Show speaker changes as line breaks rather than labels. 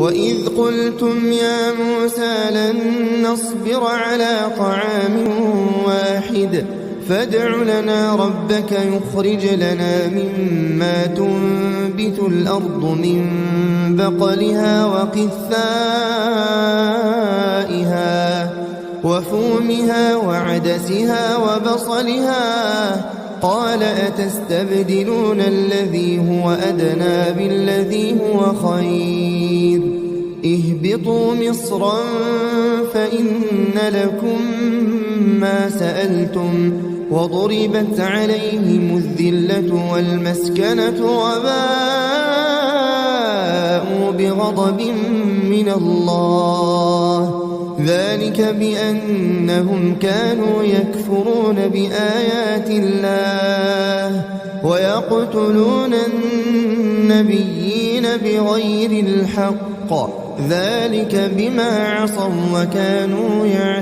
وإذ قلتم يا موسى لن نصبر على طعام واحد فادع لنا ربك يخرج لنا مما تنبت الأرض من بقلها وقثائها وفومها وعدسها وبصلها قال أتستبدلون الذي هو أدنى بالذي هو خير اهبطوا مصرا فإن لكم ما سألتم وضربت عليهم الذلة والمسكنة وباءوا بغضب من الله ذلك بأنهم كانوا يكفرون بآيات الله ويقتلون النبيين بغير الحق ذلك بما عصوا وكانوا يعتدون